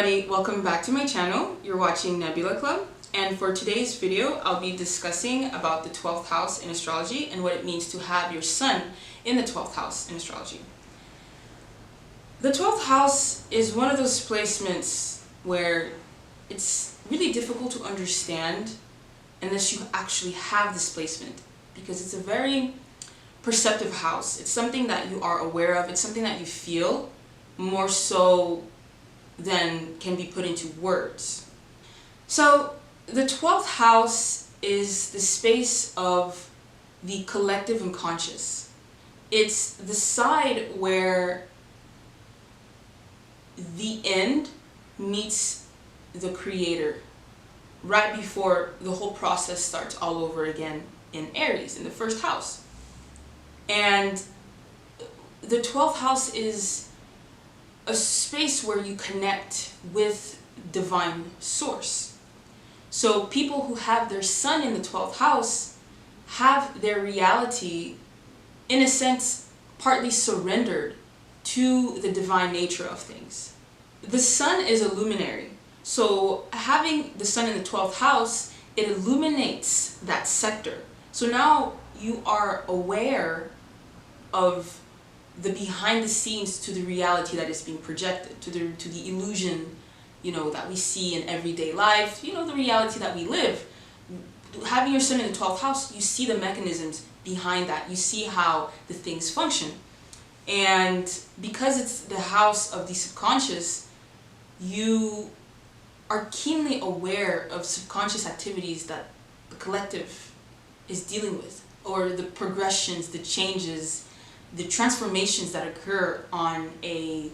everybody, welcome back to my channel. You're watching Nebula Club, and for today's video I'll be discussing about the 12th house in astrology and what it means to have your sun in the 12th house in astrology. The 12th house is one of those placements where it's really difficult to understand unless you actually have this placement, because it's a very perceptive house. It's something that you are aware of, it's something that you feel more so than can be put into words. So the 12th house is the space of the collective unconscious. It's the side where the end meets the creator right before the whole process starts all over again in Aries, in the first house. And the 12th house is a space where you connect with divine source. So people who have their sun in the 12th house have their reality, in a sense, partly surrendered to the divine nature of things. The sun is a luminary. So having the sun in the 12th house, it illuminates that sector. So now you are aware of the behind the scenes to the reality that is being projected, to the illusion, that we see in everyday life, the reality that we live. Having your sun in the 12th house, you see the mechanisms behind that. You see how the things function. And because it's the house of the subconscious, you are keenly aware of subconscious activities that the collective is dealing with, or the progressions, the changes, the transformations that occur on a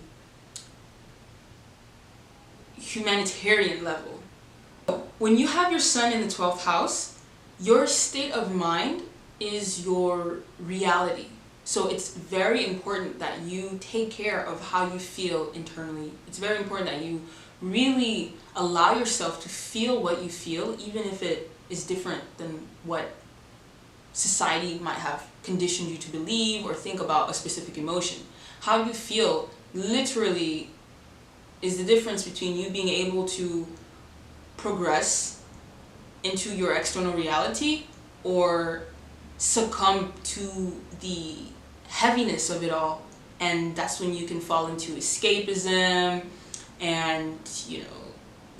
humanitarian level. When you have your sun in the 12th house, your state of mind is your reality. So it's very important that you take care of how you feel internally. It's very important that you really allow yourself to feel what you feel, even if it is different than what society might have conditioned you to believe or think about a specific emotion. How you feel literally is the difference between you being able to progress into your external reality or succumb to the heaviness of it all. And that's when you can fall into escapism and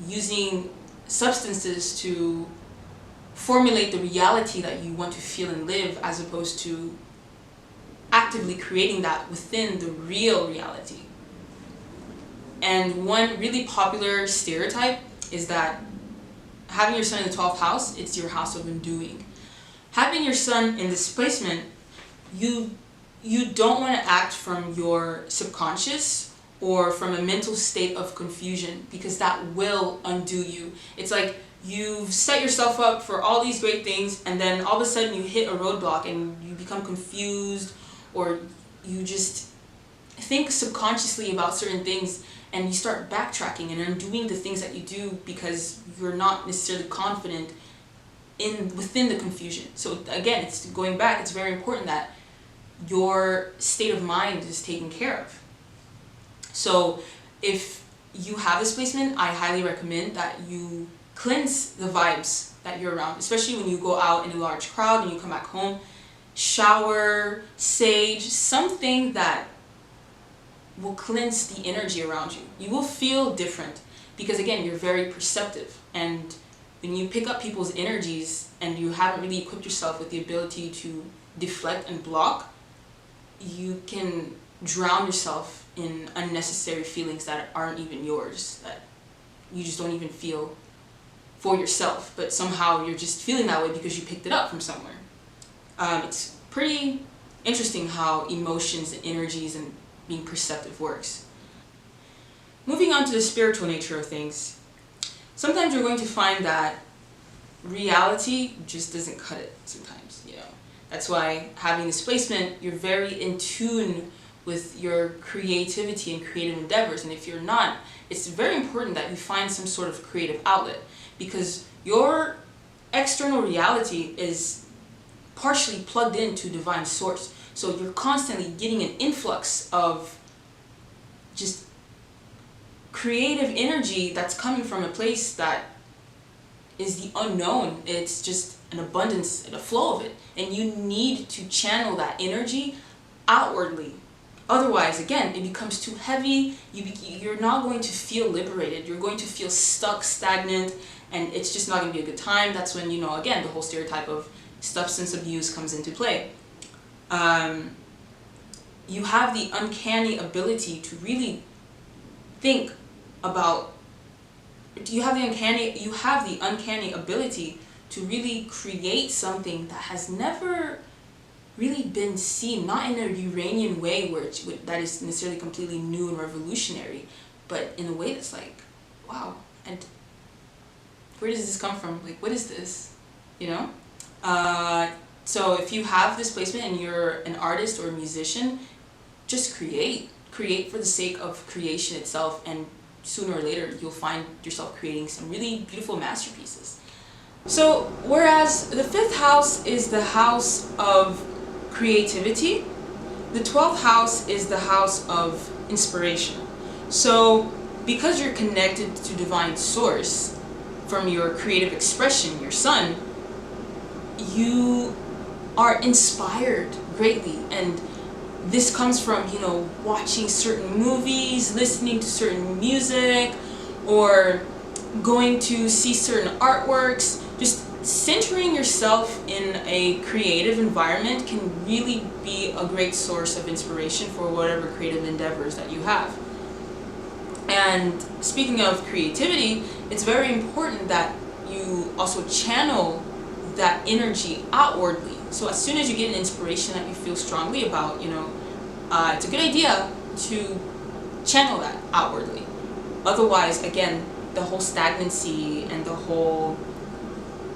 using substances to formulate the reality that you want to feel and live, as opposed to actively creating that within the real reality. And one really popular stereotype is that having your sun in the 12th house, it's your house of undoing. Having your sun in this placement, you don't want to act from your subconscious or from a mental state of confusion, because that will undo you. It's like you've set yourself up for all these great things, and then all of a sudden you hit a roadblock and you become confused, or you just think subconsciously about certain things and you start backtracking and undoing the things that you do because you're not necessarily confident within the confusion. So again, it's going back, it's very important that your state of mind is taken care of. So if you have this placement, I highly recommend that you cleanse the vibes that you're around, especially when you go out in a large crowd and you come back home. Shower, sage, something that will cleanse the energy around you. You will feel different because, again, you're very perceptive. And when you pick up people's energies and you haven't really equipped yourself with the ability to deflect and block, you can drown yourself in unnecessary feelings that aren't even yours, that you just don't even feel for yourself, but somehow you're just feeling that way because you picked it up from somewhere. It's pretty interesting how emotions and energies and being perceptive works. Moving on to the spiritual nature of things, sometimes you're going to find that reality just doesn't cut it sometimes, That's why having this placement, you're very in tune with your creativity and creative endeavors. And if you're not, it's very important that you find some sort of creative outlet, because your external reality is partially plugged into divine source. So you're constantly getting an influx of just creative energy that's coming from a place that is the unknown. It's just an abundance and a flow of it. And you need to channel that energy outwardly. Otherwise, again, it becomes too heavy. You're not going to feel liberated. You're going to feel stuck, stagnant, and it's just not going to be a good time. That's when, again, the whole stereotype of substance abuse comes into play. You have the uncanny ability to really think about, you have the uncanny ability to really create something that has never really been seen, not in a Uranian way that is necessarily completely new and revolutionary, but in a way that's like, wow, and where does this come from? Like, what is this? So if you have this placement and you're an artist or a musician, just create for the sake of creation itself, and sooner or later you'll find yourself creating some really beautiful masterpieces. So whereas the 5th house is the house of creativity, the 12th house is the house of inspiration. So because you're connected to divine source from your creative expression, your sun, you are inspired greatly, and this comes from, watching certain movies, listening to certain music, or going to see certain artworks. Just centering yourself in a creative environment can really be a great source of inspiration for whatever creative endeavors that you have. And speaking of creativity, it's very important that you also channel that energy outwardly. So as soon as you get an inspiration that you feel strongly about, it's a good idea to channel that outwardly. Otherwise, again, the whole stagnancy and the whole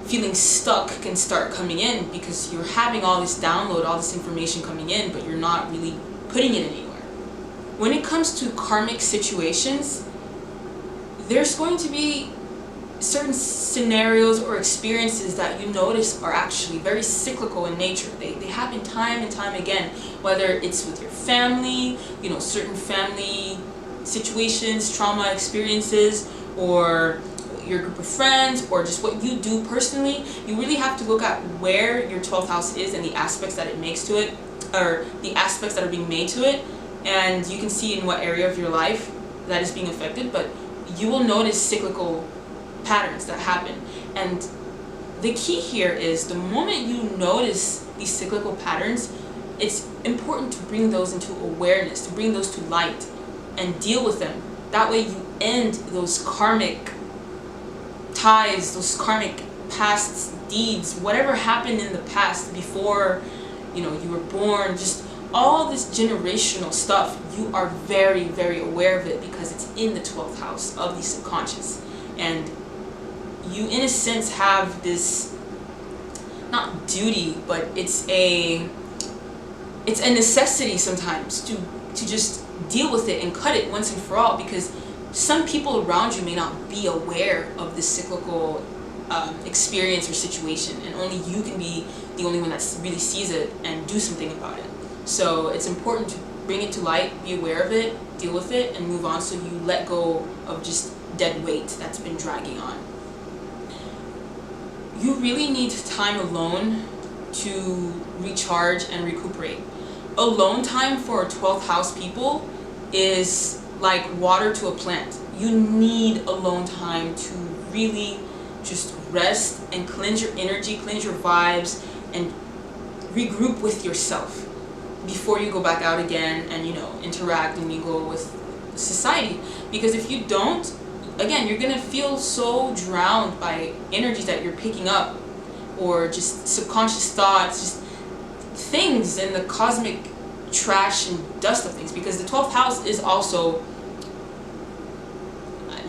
feeling stuck can start coming in, because you're having all this download, all this information coming in, but you're not really putting it anywhere. When it comes to karmic situations, there's going to be certain scenarios or experiences that you notice are actually very cyclical in nature. They happen time and time again, whether it's with your family, certain family situations, trauma experiences, or your group of friends, or just what you do personally. You really have to look at where your 12th house is and the aspects that it makes to it, or the aspects that are being made to it, and you can see in what area of your life that is being affected, but you will notice cyclical patterns that happen. And the key here is, the moment you notice these cyclical patterns, it's important to bring those into awareness, to bring those to light and deal with them. That way you end those karmic ties, those karmic past deeds, whatever happened in the past before you were born, just all this generational stuff. You are very, very aware of it because it's in the 12th house of the subconscious. And you, in a sense, have this, not duty, but it's a necessity sometimes to just deal with it and cut it once and for all, because some people around you may not be aware of this cyclical experience or situation, and only you can be the only one that really sees it and do something about it. So it's important to bring it to light, be aware of it, deal with it, and move on, so you let go of just dead weight that's been dragging on. You really need time alone to recharge and recuperate. Alone time for 12th house people is like water to a plant. You need alone time to really just rest and cleanse your energy, cleanse your vibes, and regroup with yourself before you go back out again and interact and mingle with society. Because if you don't, again, you're gonna feel so drowned by energies that you're picking up, or just subconscious thoughts, just things in the cosmic trash and dust of things. Because the 12th house is also,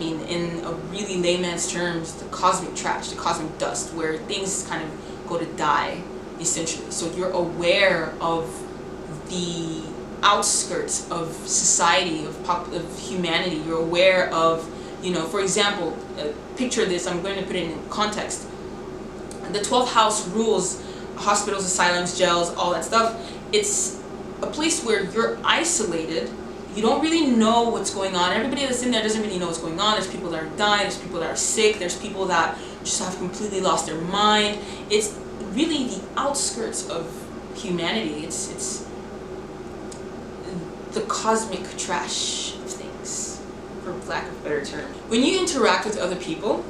in a really layman's terms, the cosmic trash, the cosmic dust, where things kind of go to die, essentially. So you're aware of the outskirts of society, of humanity. You're aware of, for example, picture this, I'm going to put it in context. The 12th house rules hospitals, asylums, jails, all that stuff. It's a place where you're isolated, you don't really know what's going on. Everybody that's in there doesn't really know what's going on. There's people that are dying, there's people that are sick, there's people that just have completely lost their mind. It's really the outskirts of humanity. It's the cosmic trash of things, for lack of a better term. When you interact with other people,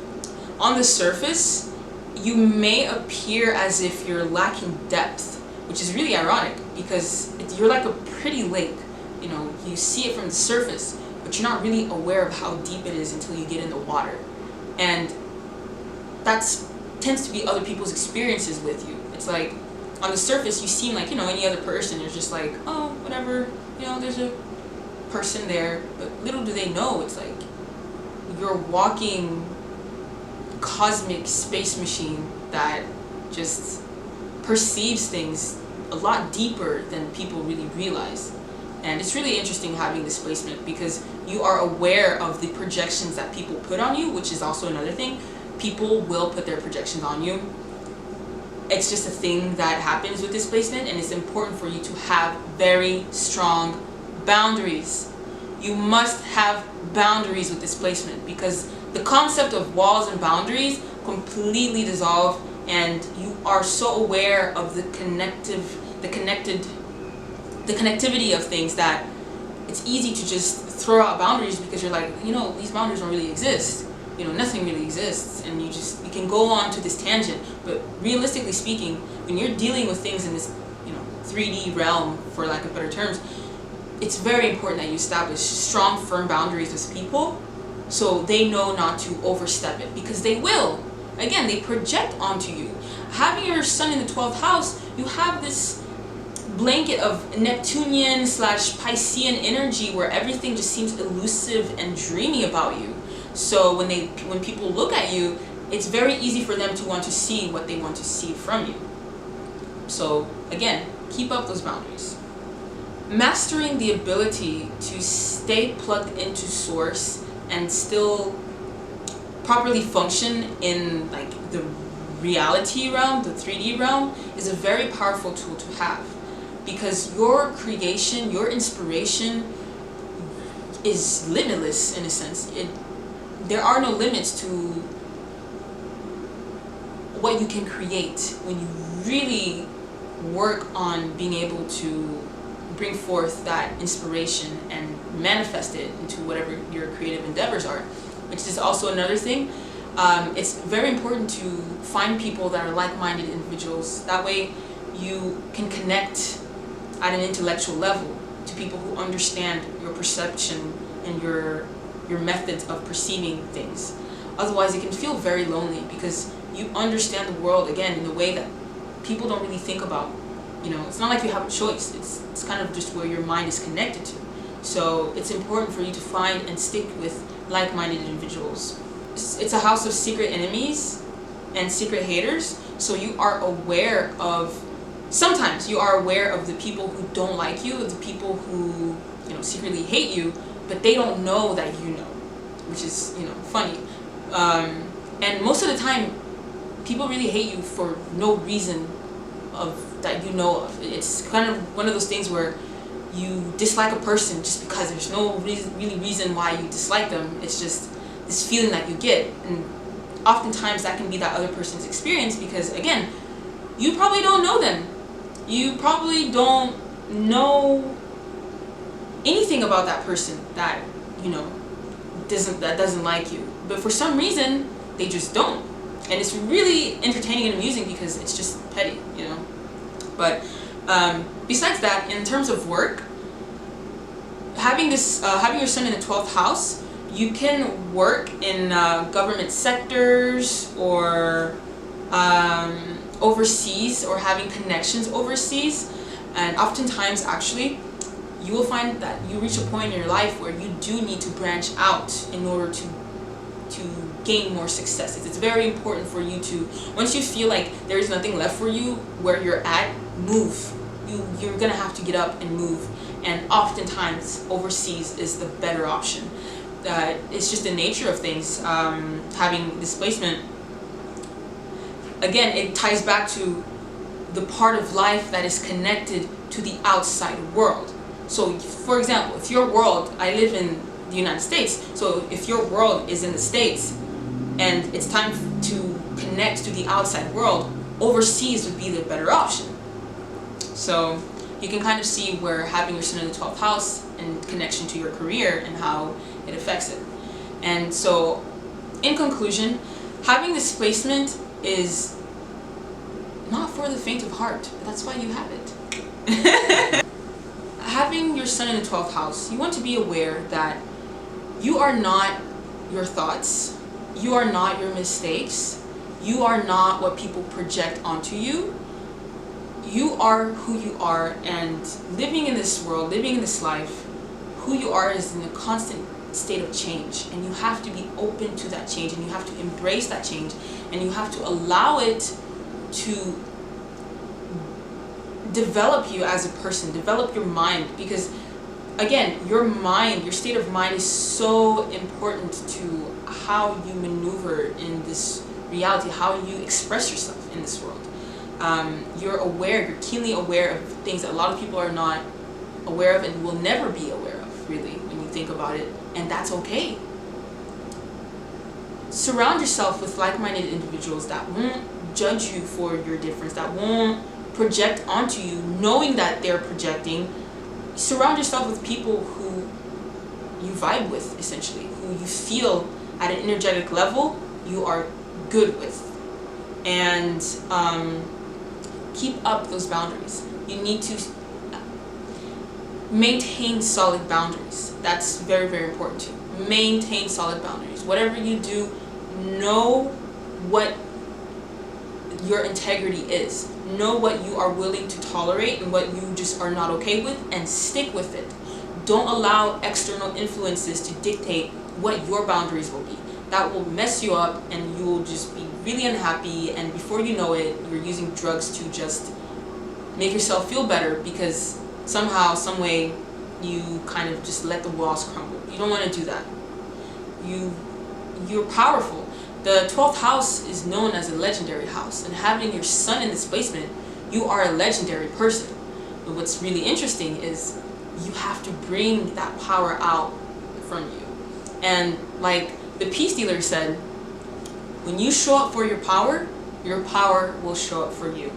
on the surface, you may appear as if you're lacking depth, which is really ironic because you're like a pretty lake. You know, you see it from the surface, but you're not really aware of how deep it is until you get in the water. And that's tends to be other people's experiences with you. It's like, on the surface, you seem like, you know, any other person. You're just like, oh, whatever, you know, there's a person there. But little do they know, it's like you're walking cosmic space machine that just perceives things a lot deeper than people really realize. And it's really interesting having displacement because you are aware of the projections that people put on you, which is also another thing. People will put their projections on you. It's just a thing that happens with displacement, and it's important for you to have very strong boundaries. You must have boundaries with displacement because the concept of walls and boundaries completely dissolve, and you are so aware of the connectivity of things that it's easy to just throw out boundaries because you're like, you know, these boundaries don't really exist. You know, nothing really exists, and you can go on to this tangent. But realistically speaking, when you're dealing with things in this, you know, 3D realm, for lack of better terms, it's very important that you establish strong, firm boundaries with people so they know not to overstep it, because they will. Again, they project onto you. Having your sun in the 12th house, you have this blanket of Neptunian / Piscean energy where everything just seems elusive and dreamy about you. So when people look at you, it's very easy for them to want to see what they want to see from you. So again, keep up those boundaries. Mastering the ability to stay plugged into source and still properly function in like the reality realm, the 3D realm, is a very powerful tool to have, because your creation, your inspiration is limitless in a sense. There are no limits to what you can create when you really work on being able to bring forth that inspiration and manifest it into whatever your creative endeavors are, which is also another thing. It's very important to find people that are like-minded individuals. That way you can connect at an intellectual level to people who understand your perception and your methods of perceiving things. Otherwise, it can feel very lonely because you understand the world, again, in a way that people don't really think about. You know, it's not like you have a choice. It's kind of just where your mind is connected to. So it's important for you to find and stick with like-minded individuals. It's a house of secret enemies and secret haters. So you are aware of, sometimes you are aware of the people who don't like you, of the people who, you know, secretly hate you, but they don't know that you know, which is, you know, funny. And most of the time, people really hate you for no reason that you know of. It's kind of one of those things where you dislike a person just because there's no reason why you dislike them. It's just this feeling that you get, and oftentimes that can be that other person's experience because, again, you probably don't know them. You probably don't know anything about that person that, you know, doesn't like you, but for some reason they just don't, and it's really entertaining and amusing because it's just petty, you know. But besides that, in terms of work, having your sun in the 12th house, you can work in government sectors or overseas, or having connections overseas, and oftentimes actually you will find that you reach a point in your life where you do need to branch out in order to gain more success. It's very important for you to, once you feel like there's nothing left for you where you're at, move. You're gonna have to get up and move, and oftentimes overseas is the better option. It's just the nature of things. Having displacement, again, it ties back to the part of life that is connected to the outside world. So for example, if your world, I live in the United States, so if your world is in the States and it's time to connect to the outside world, overseas would be the better option. So you can kind of see where having your sun in the 12th house and connection to your career and how it affects it. And so in conclusion, having this placement is not for the faint of heart, but that's why you have it. Having your sun in the 12th house, you want to be aware that you are not your thoughts, you are not your mistakes, you are not what people project onto you. You are who you are, and living in this world, living in this life, who you are is in a constant state of change, and you have to be open to that change, and you have to embrace that change, and you have to allow it to develop you as a person, develop your mind, because again, your mind, your state of mind is so important to how you maneuver in this reality, how you express yourself in this world. You're aware, you're keenly aware of things that a lot of people are not aware of and will never be aware of, really, when you think about it, and that's okay. Surround yourself with like-minded individuals that won't judge you for your difference, that won't project onto you knowing that they're projecting. Surround yourself with people who you vibe with, essentially, who you feel at an energetic level you are good with. And keep up those boundaries. You need to maintain solid boundaries. That's very, very important too. Maintain solid boundaries. Whatever you do, know what your integrity is. Know what you are willing to tolerate and what you just are not okay with, and stick with it. Don't allow external influences to dictate what your boundaries will be. That will mess you up and you will just be really unhappy, and before you know it, you're using drugs to just make yourself feel better because somehow, some way, you kind of just let the walls crumble. You don't want to do that. You're powerful. The 12th house is known as a legendary house, and having your sun in this placement, you are a legendary person. But what's really interesting is you have to bring that power out from you. And like the peace dealer said, when you show up for your power will show up for you.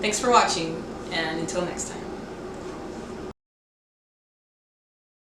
Thanks for watching, and until next time.